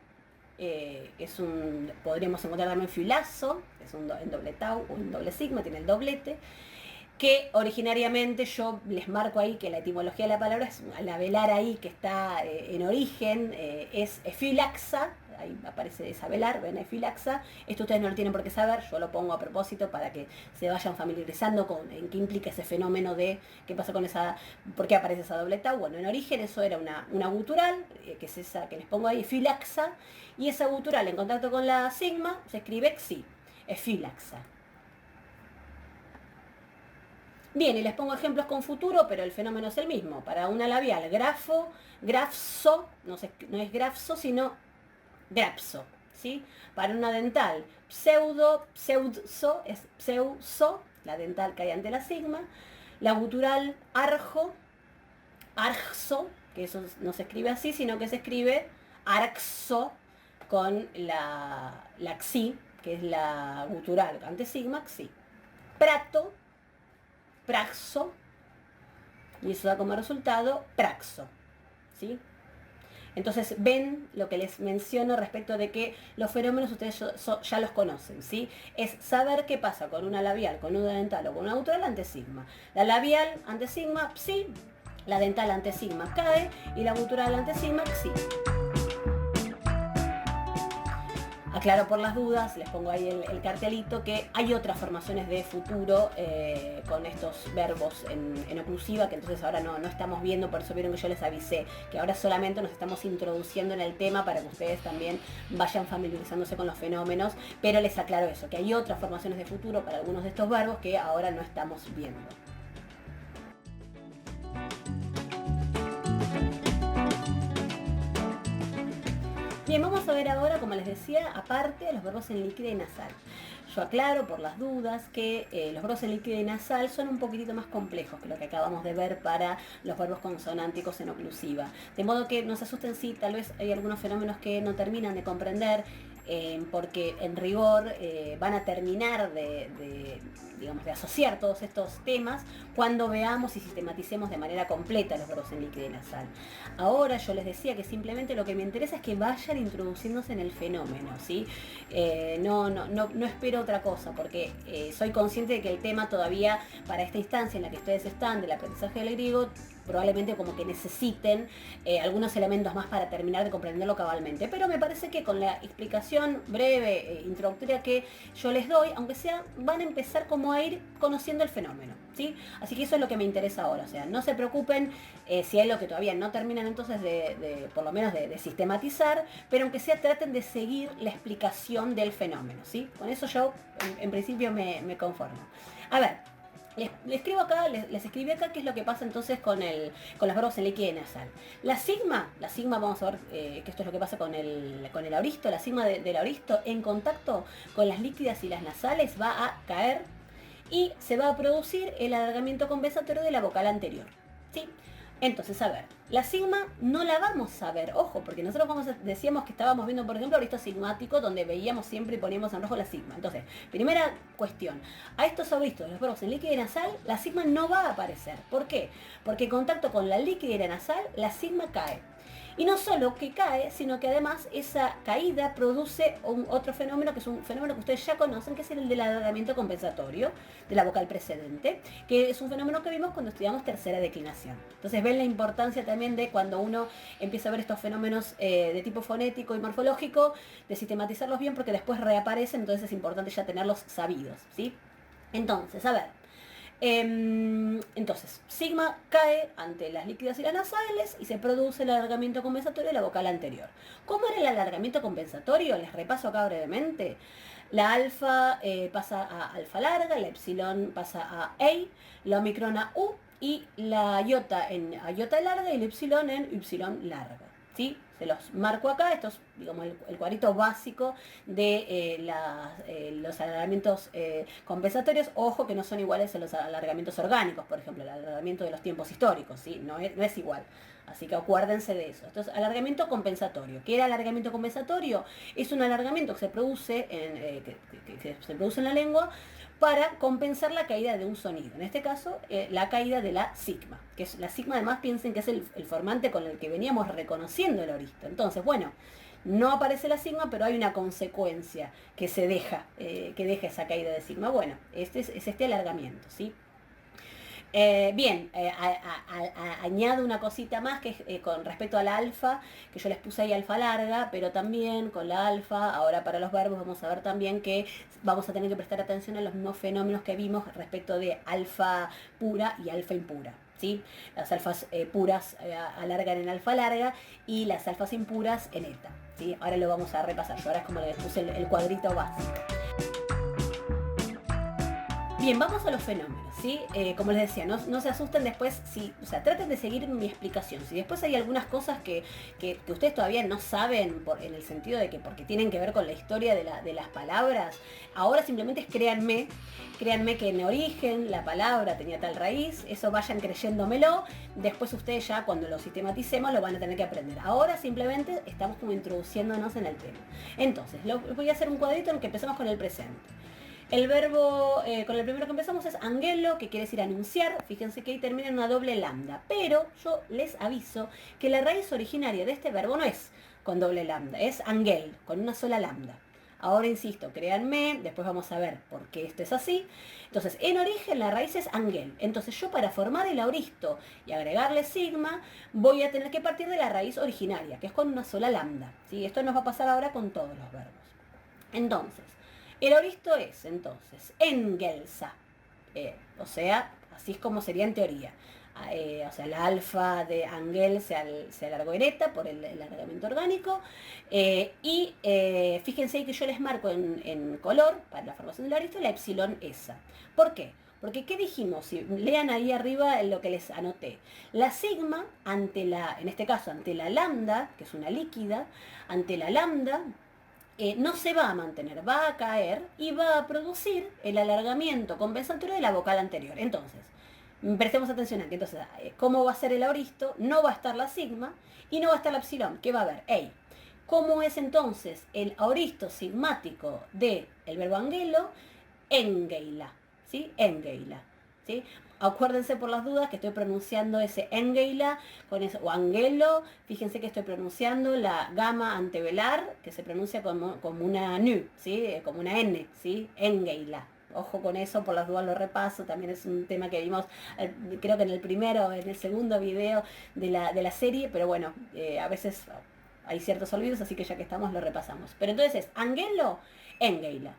podríamos encontrar también fiulazo, es en doble tau o en doble sigma, tiene el doblete, que originariamente yo les marco ahí que la etimología de la palabra es la velar ahí que está en origen, es filaxa, ahí aparece esa velar, ven, filaxa. Esto ustedes no lo tienen por qué saber, yo lo pongo a propósito para que se vayan familiarizando en qué implica ese fenómeno de qué pasa con por qué aparece esa doble tau. Bueno, en origen eso era una gutural, que es esa que les pongo ahí, filaxa, y esa gutural en contacto con la sigma se escribe xi, es filaxa. Bien, y les pongo ejemplos con futuro, pero el fenómeno es el mismo. Para una labial, grafso, no es grafso, sino grapso, ¿sí? Para una dental, pseudso, es pseuso, la dental cae ante la sigma. La gutural, arjo, arxo, que eso no se escribe así, sino que se escribe arxo con la xi, que es la gutural ante sigma, xi. Prato, praxo, y eso da como resultado praxo, ¿sí? Entonces ven lo que les menciono respecto de que los fenómenos ustedes ya los conocen, ¿sí? Es saber qué pasa con una labial, con una dental o con una gutural ante sigma. La labial ante sigma, psi, la dental ante sigma cae y la gutural ante sigma, xi. Aclaro por las dudas, les pongo ahí el cartelito, que hay otras formaciones de futuro con estos verbos en oclusiva, que entonces ahora no estamos viendo, por eso vieron que yo les avisé, que ahora solamente nos estamos introduciendo en el tema para que ustedes también vayan familiarizándose con los fenómenos, pero les aclaro eso, que hay otras formaciones de futuro para algunos de estos verbos que ahora no estamos viendo. Bien, vamos a ver ahora, como les decía, aparte los verbos en líquida y nasal. Yo aclaro por las dudas que los verbos en líquida y nasal son un poquitito más complejos que lo que acabamos de ver para los verbos consonánticos en oclusiva. De modo que no se asusten si tal vez hay algunos fenómenos que no terminan de comprender, porque en rigor van a terminar de asociar todos estos temas cuando veamos y sistematicemos de manera completa los verbos en líquida y nasal. Ahora yo les decía que simplemente lo que me interesa es que vayan introduciéndose en el fenómeno, ¿sí? No espero otra cosa, porque soy consciente de que el tema todavía, para esta instancia en la que ustedes están, del aprendizaje del griego, probablemente como que necesiten algunos elementos más para terminar de comprenderlo cabalmente. Pero me parece que con la explicación breve, introductoria que yo les doy, aunque sea, van a empezar como a ir conociendo el fenómeno, ¿sí? Así que eso es lo que me interesa ahora. O sea, no se preocupen si hay lo que todavía no terminan entonces por lo menos de sistematizar, pero aunque sea traten de seguir la explicación del fenómeno, ¿sí? Con eso yo en principio me conformo. A ver, les escribo acá, les escribí acá qué es lo que pasa entonces con los verbos en líquido y nasal. La sigma, vamos a ver que esto es lo que pasa con el auristo, la sigma del auristo en contacto con las líquidas y las nasales va a caer y se va a producir el alargamiento compensatorio de la vocal anterior, ¿sí? Entonces, a ver, la sigma no la vamos a ver, ojo, porque nosotros decíamos que estábamos viendo, por ejemplo, auristo sigmático, donde veíamos siempre y poníamos en rojo la sigma. Entonces, primera cuestión, a estos auristos, los verbos en líquida y nasal, la sigma no va a aparecer. ¿Por qué? Porque en contacto con la líquida y la nasal, la sigma cae. Y no solo que cae, sino que además esa caída produce otro fenómeno, que es un fenómeno que ustedes ya conocen, que es el del alargamiento compensatorio de la vocal precedente, que es un fenómeno que vimos cuando estudiamos tercera declinación. Entonces ven la importancia también de cuando uno empieza a ver estos fenómenos de tipo fonético y morfológico, de sistematizarlos bien porque después reaparecen, entonces es importante ya tenerlos sabidos, ¿sí? Entonces, a ver, entonces, sigma cae ante las líquidas y las nasales y se produce el alargamiento compensatorio de la vocal anterior. ¿Cómo era el alargamiento compensatorio? Les repaso acá brevemente. La alfa pasa a alfa larga, la epsilon pasa a E, la omicron a U y la iota en iota larga y el epsilon en epsilon larga, ¿sí? Se los marco acá, esto es digamos, el cuadrito básico de los alargamientos compensatorios. Ojo que no son iguales a los alargamientos orgánicos, por ejemplo, el alargamiento de los tiempos históricos, ¿sí? No es igual. Así que acuérdense de eso. Entonces, alargamiento compensatorio. ¿Qué era alargamiento compensatorio? Es un alargamiento que se produce que se produce en la lengua para compensar la caída de un sonido. En este caso, la caída de la sigma. Que es, la sigma además piensen que es el formante con el que veníamos reconociendo el auristo. Entonces, bueno, no aparece la sigma, pero hay una consecuencia que se deja, esa caída de sigma. Bueno, es este alargamiento, ¿sí? Bien, añado una cosita más que es con respecto al alfa, que yo les puse ahí alfa larga, pero también con la alfa, ahora para los verbos vamos a ver también que vamos a tener que prestar atención a los mismos fenómenos que vimos respecto de alfa pura y alfa impura, ¿sí? Las alfas puras alargan en alfa larga y las alfas impuras en eta, ¿sí? Ahora lo vamos a repasar, yo ahora es como les puse el cuadrito básico. Bien, vamos a los fenómenos, ¿sí? Como les decía, no se asusten después, o sea, traten de seguir mi explicación. Si después hay algunas cosas que ustedes todavía no saben, en el sentido de que porque tienen que ver con la historia de las palabras, ahora simplemente créanme que en origen la palabra tenía tal raíz, eso vayan creyéndomelo, después ustedes ya cuando lo sistematicemos lo van a tener que aprender. Ahora simplemente estamos como introduciéndonos en el tema. Entonces, voy a hacer un cuadrito en el que empezamos con el presente. El verbo con el primero que empezamos es angelo, que quiere decir anunciar. Fíjense que ahí termina en una doble lambda. Pero yo les aviso que la raíz originaria de este verbo no es con doble lambda, es angel, con una sola lambda. Ahora insisto, créanme, después vamos a ver por qué esto es así. Entonces, en origen la raíz es angel. Entonces yo para formar el auristo y agregarle sigma, voy a tener que partir de la raíz originaria, que es con una sola lambda, ¿sí? Esto nos va a pasar ahora con todos los verbos. Entonces, el auristo es, entonces, engelsa. O sea, así es como sería en teoría. O sea, la alfa de angel se alargó en eta por el alargamiento orgánico. Fíjense que yo les marco en color, para la formación del auristo, la epsilon esa. ¿Por qué? Porque, ¿qué dijimos? Si lean ahí arriba lo que les anoté. La sigma, en este caso, ante la lambda, que es una líquida, ante la lambda, no se va a mantener, va a caer y va a producir el alargamiento compensatorio de la vocal anterior. Entonces, prestemos atención aquí. Entonces, ¿cómo va a ser el auristo? No va a estar la sigma y no va a estar la epsilon. ¿Qué va a haber? Ey. ¿Cómo es entonces el auristo sigmático del verbo angelo? Engeila, ¿sí? Engeila, ¿sí? Acuérdense por las dudas que estoy pronunciando ese engeila con eso, o angelo. Fíjense que estoy pronunciando la gama antevelar, que se pronuncia como una nu, ¿sí? Como una n, ¿sí? Engeila, ojo con eso, por las dudas lo repaso, también es un tema que vimos, creo que en el primero, en el segundo video de la serie, pero bueno, a veces hay ciertos olvidos, así que ya que estamos lo repasamos. Pero entonces es Angelo, Engeila.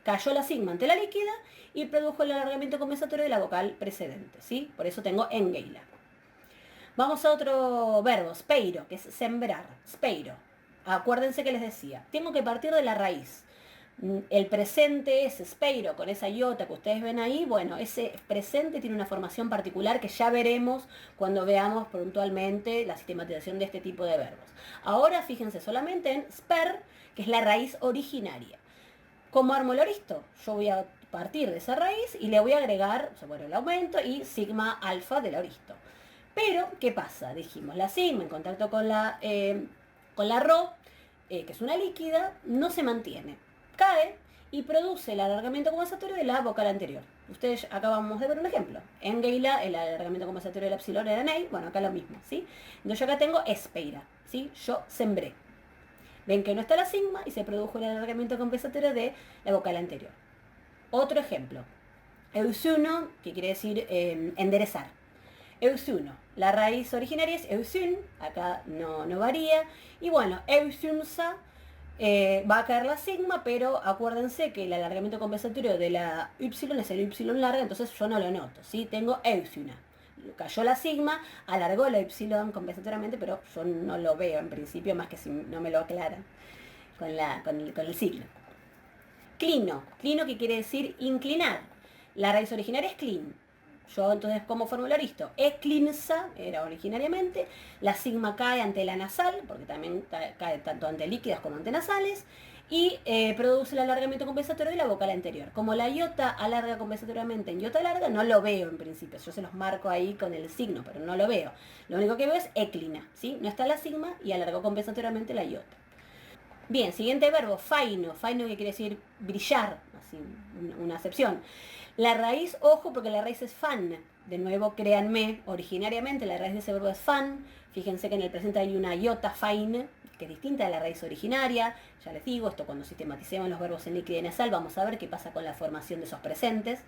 Cayó la sigma ante la líquida y produjo el alargamiento compensatorio de la vocal precedente, ¿sí? Por eso tengo Engeila. Vamos a otro verbo, speiro, que es sembrar, speiro. Acuérdense que les decía, tengo que partir de la raíz. El presente es speiro, con esa iota que ustedes ven ahí. Bueno, ese presente tiene una formación particular que ya veremos cuando veamos puntualmente la sistematización de este tipo de verbos. Ahora fíjense solamente en sper, que es la raíz originaria. ¿Cómo armo el aoristo? Yo voy a partir de esa raíz y le voy a agregar, o sea, bueno, el aumento y sigma alfa del aoristo. Pero, ¿qué pasa? Dijimos, la sigma en contacto con la rho, que es una líquida, no se mantiene. Cae y produce el alargamiento compensatorio de la vocal anterior. Ustedes acabamos de ver un ejemplo. En Geila, el alargamiento compensatorio del epsilon era Ney. Bueno, acá lo mismo, ¿sí? Entonces yo acá tengo espeira, ¿sí? Yo sembré. Ven que no está la sigma y se produjo el alargamiento compensatorio de la vocal anterior. Otro ejemplo. Eusuno, que quiere decir enderezar. Eusuno. La raíz originaria es eusun, acá no varía. Y bueno, eusunsa, va a caer la sigma, pero acuérdense que el alargamiento compensatorio de la y es el y larga, entonces yo no lo noto, ¿sí? Tengo eusuna. Cayó la sigma, alargó la y compensatoriamente, pero yo no lo veo en principio, más que si no me lo aclaran con el signo. Clino. Clino, que quiere decir inclinar. La raíz originaria es clin. Yo entonces, ¿cómo formular esto? Eclinsa era originariamente, la sigma cae ante la nasal, porque también cae tanto ante líquidas como ante nasales, y produce el alargamiento compensatorio de la vocal anterior. Como la iota alarga compensatoriamente en iota larga, no lo veo en principio. Yo se los marco ahí con el signo, pero no lo veo. Lo único que veo es eclina, ¿sí? No está la sigma y alargó compensatoriamente la iota. Bien, siguiente verbo, faino. Faino, que quiere decir brillar, así una acepción. La raíz, ojo, porque la raíz es fan. De nuevo, créanme, originariamente la raíz de ese verbo es fan. Fíjense que en el presente hay una iota fain, que es distinta de la raíz originaria. Ya les digo, esto cuando sistematicemos los verbos en líquida y nasal, vamos a ver qué pasa con la formación de esos presentes,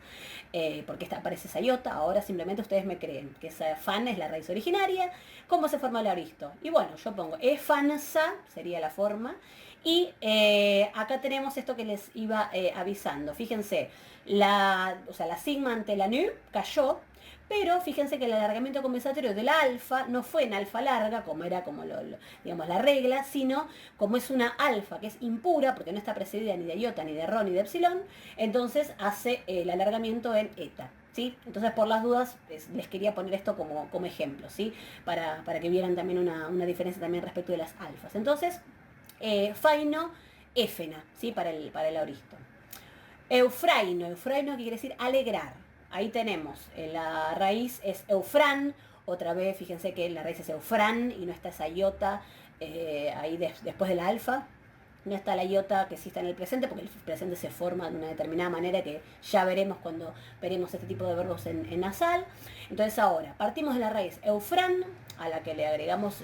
porque aparece esa iota. Ahora simplemente ustedes me creen que esa fan es la raíz originaria. ¿Cómo se forma el aoristo? Y bueno, yo pongo efansa, sería la forma. Y acá tenemos esto que les iba avisando. Fíjense, la sigma ante la nu cayó, pero fíjense que el alargamiento compensatorio de la alfa no fue en alfa larga, como era digamos, la regla, sino como es una alfa que es impura, porque no está precedida ni de iota, ni de rho, ni de epsilon, entonces hace el alargamiento en eta. ¿Sí? Entonces, por las dudas, les quería poner esto como ejemplo, ¿sí? Para que vieran también una diferencia también respecto de las alfas. Entonces, faino, éfena, ¿sí? Para el aoristo. Eufraino, eufraino que quiere decir alegrar. Ahí tenemos, la raíz es eufran, otra vez fíjense que la raíz es eufran y no está esa iota ahí después de la alfa. No está la iota que sí está en el presente, porque el presente se forma de una determinada manera que ya veremos cuando veremos este tipo de verbos en nasal. Entonces ahora, partimos de la raíz eufran, a la que le agregamos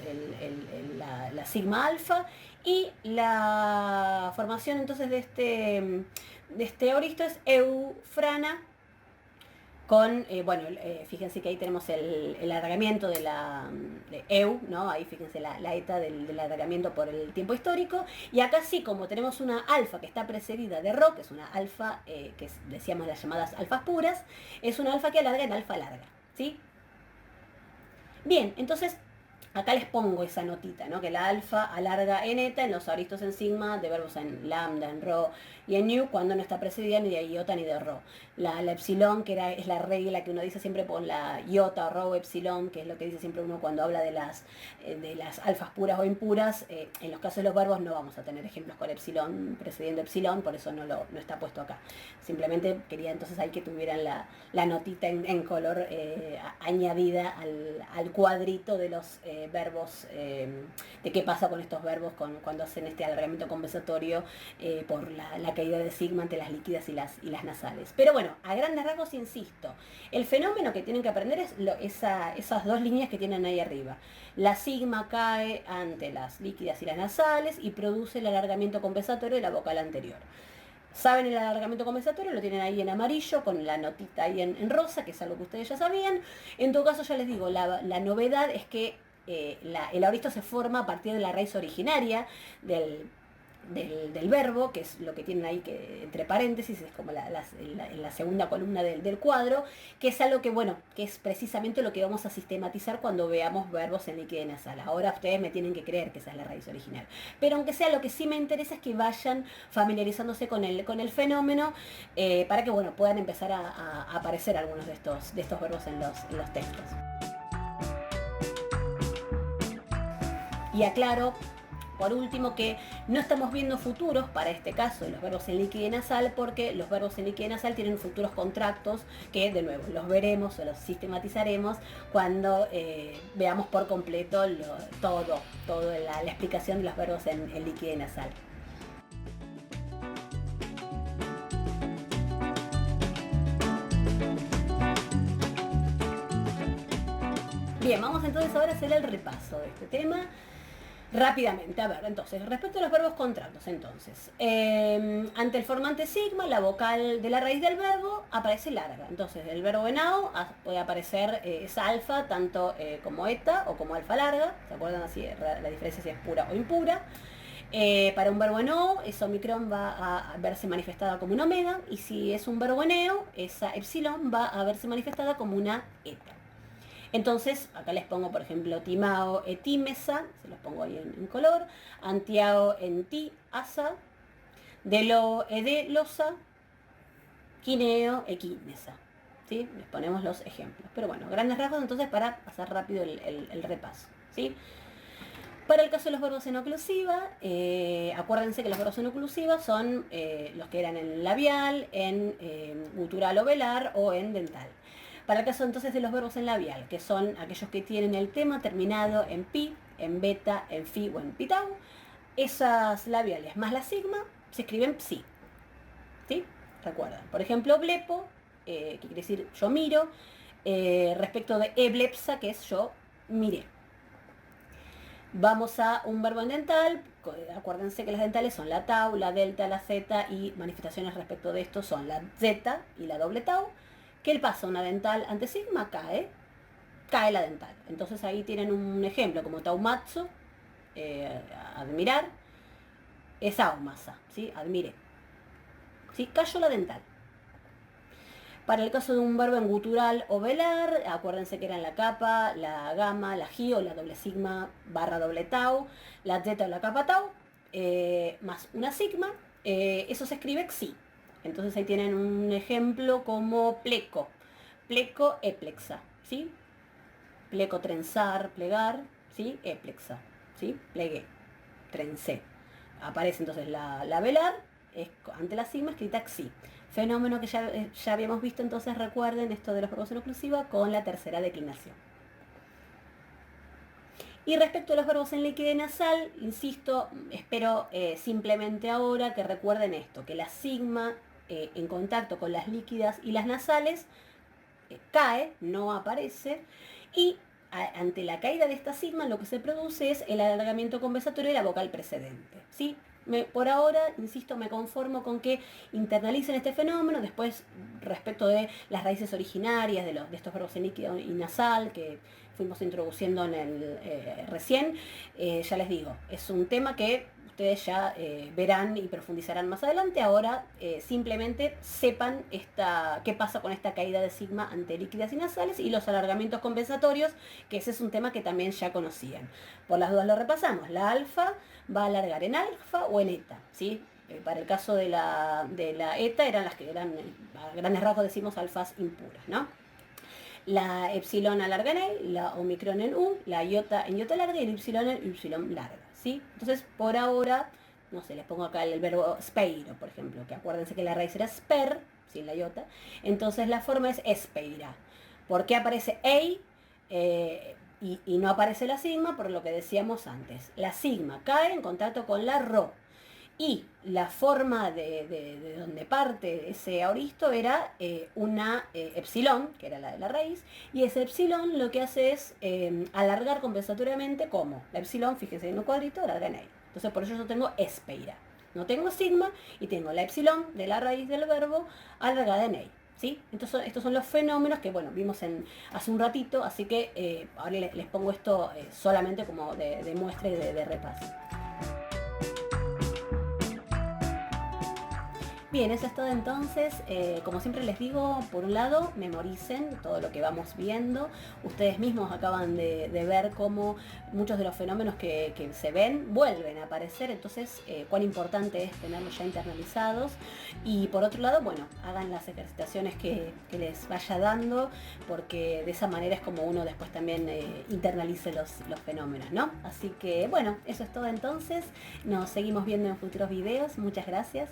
la sigma alfa, y la formación entonces de este aoristo es eufrana con, fíjense que ahí tenemos el alargamiento de eu, ¿no? Ahí fíjense la eta del alargamiento por el tiempo histórico. Y acá sí, como tenemos una alfa que está precedida de rho, que es una alfa, decíamos las llamadas alfas puras, es una alfa que alarga en alfa larga, ¿sí? Bien, entonces acá les pongo esa notita, ¿no? Que la alfa alarga en eta en los aoristos en sigma, de verbos en lambda, en rho y en nu, cuando no está precedida ni de iota ni de rho. La epsilon, que es la regla que uno dice siempre con la iota, rho, epsilon, que es lo que dice siempre uno cuando habla de las alfas puras o impuras. En los casos de los verbos no vamos a tener ejemplos con epsilon precediendo epsilon, por eso no está puesto acá. Simplemente quería entonces ahí que tuvieran la notita en color añadida al cuadrito de los verbos, de qué pasa con estos verbos cuando hacen este alargamiento compensatorio por la caída de sigma ante las líquidas y las nasales. Pero bueno, a grandes rasgos insisto, el fenómeno que tienen que aprender es esas dos líneas que tienen ahí arriba. La sigma cae ante las líquidas y las nasales y produce el alargamiento compensatorio de la vocal anterior. Saben el alargamiento compensatorio, lo tienen ahí en amarillo, con la notita ahí en rosa, que es algo que ustedes ya sabían. En todo caso, ya les digo, la novedad es que el aoristo se forma a partir de la raíz originaria del verbo, que es lo que tienen ahí que entre paréntesis, es como en la segunda columna del cuadro, que es algo que, bueno, que es precisamente lo que vamos a sistematizar cuando veamos verbos en liquidez nasal. Ahora ustedes me tienen que creer que esa es la raíz original. Pero aunque sea, lo que sí me interesa es que vayan familiarizándose con el fenómeno para que, bueno, puedan empezar a aparecer algunos de estos verbos en los textos. Y aclaro, por último, que no estamos viendo futuros para este caso de los verbos en liquidez nasal, porque los verbos en liquidez nasal tienen futuros contractos que, de nuevo, los veremos o los sistematizaremos cuando veamos por completo toda la explicación de los verbos en liquidez nasal. Bien, vamos entonces ahora a hacer el repaso de este tema. Rápidamente, a ver, entonces, respecto a los verbos contractos, entonces, ante el formante sigma, la vocal de la raíz del verbo aparece larga. Entonces, el verbo enao puede aparecer esa alfa tanto como eta o como alfa larga. ¿Se acuerdan así la diferencia si es pura o impura? Para un verbo enao, esa omicron va a verse manifestada como una omega, y si es un verbo eneo, esa epsilon va a verse manifestada como una eta. Entonces, acá les pongo, por ejemplo, timao etimesa, se los pongo ahí en color, antiao enti asa, delo ede losa, quineo equinesa. ¿Sí? Les ponemos los ejemplos. Pero bueno, grandes rasgos entonces para pasar rápido el repaso. ¿Sí? Para el caso de los verbos en oclusiva, acuérdense que los verbos en oclusiva son los que eran en labial, en gutural o velar o en dental. Para el caso entonces de los verbos en labial, que son aquellos que tienen el tema terminado en pi, en beta, en fi o en pitau, esas labiales más la sigma se escriben psi. ¿Sí? Recuerdan. Por ejemplo, blepo, que quiere decir yo miro, respecto de eblepsa, que es yo miré. Vamos a un verbo en dental. Acuérdense que las dentales son la tau, la delta, la zeta, y manifestaciones respecto de esto son la zeta y la doble tau. ¿Qué le pasa? Una dental ante sigma cae la dental. Entonces ahí tienen un ejemplo como taumatsu, admirar, es aumasa, ¿sí? Admire. ¿Sí? Cayó la dental. Para el caso de un verbo en gutural o velar, acuérdense que eran la capa, la gamma, la gi o la doble sigma barra doble tau, la zeta o la capa tau, más una sigma, eso se escribe xi. Entonces ahí tienen un ejemplo como pleco, pleco eplexa, ¿sí? Pleco trenzar, plegar, ¿sí? Eplexa, ¿sí? Plegué, trencé. Aparece entonces la velar, es ante la sigma escrita xi. Fenómeno que ya habíamos visto, entonces recuerden esto de los verbos en oclusiva con la tercera declinación. Y respecto a los verbos en liquidez nasal, insisto, espero simplemente ahora que recuerden esto, que la sigma en contacto con las líquidas y las nasales cae, no aparece, y ante la caída de esta sigma lo que se produce es el alargamiento compensatorio de la vocal precedente, ¿sí? Por ahora, insisto, me conformo con que internalicen este fenómeno. Después, respecto de las raíces originarias de estos verbos en líquido y nasal que fuimos introduciendo recién, ya les digo, es un tema que ustedes ya verán y profundizarán más adelante. Ahora simplemente sepan qué pasa con esta caída de sigma ante líquidas y nasales y los alargamientos compensatorios, que ese es un tema que también ya conocían. Por las dudas lo repasamos. La alfa va a alargar en alfa o en eta, ¿sí? Para el caso de la eta eran las que eran, a grandes rasgos decimos, alfas impuras, ¿no? La epsilon alarga en E, la omicron en U, la iota en iota larga y el ypsilon en ypsilon larga, ¿sí? Entonces, por ahora, no sé, les pongo acá el verbo speiro, por ejemplo, que acuérdense que la raíz era sper, sin la iota, entonces la forma es espeira. ¿Por qué aparece ei? Y no aparece la sigma, por lo que decíamos antes. La sigma cae en contacto con la rho. Y la forma de donde parte ese aoristo era una epsilon, que era la de la raíz, y ese epsilon lo que hace es alargar compensatoriamente como la epsilon, fíjense en un cuadrito, alarga en E. Entonces por eso yo tengo espeira. No tengo sigma y tengo la epsilon de la raíz del verbo alargada en ey. ¿Sí? Entonces estos son los fenómenos que bueno, vimos hace un ratito, así que ahora les pongo esto solamente como de muestra y de repaso. Bien, eso es todo entonces. Como siempre les digo, por un lado, memoricen todo lo que vamos viendo. Ustedes mismos acaban de ver cómo muchos de los fenómenos que se ven vuelven a aparecer, entonces cuán importante es tenerlos ya internalizados. Y por otro lado, bueno, hagan las ejercitaciones que les vaya dando, porque de esa manera es como uno después también internalice los fenómenos, ¿no? Así que bueno, eso es todo entonces. Nos seguimos viendo en futuros videos. Muchas gracias.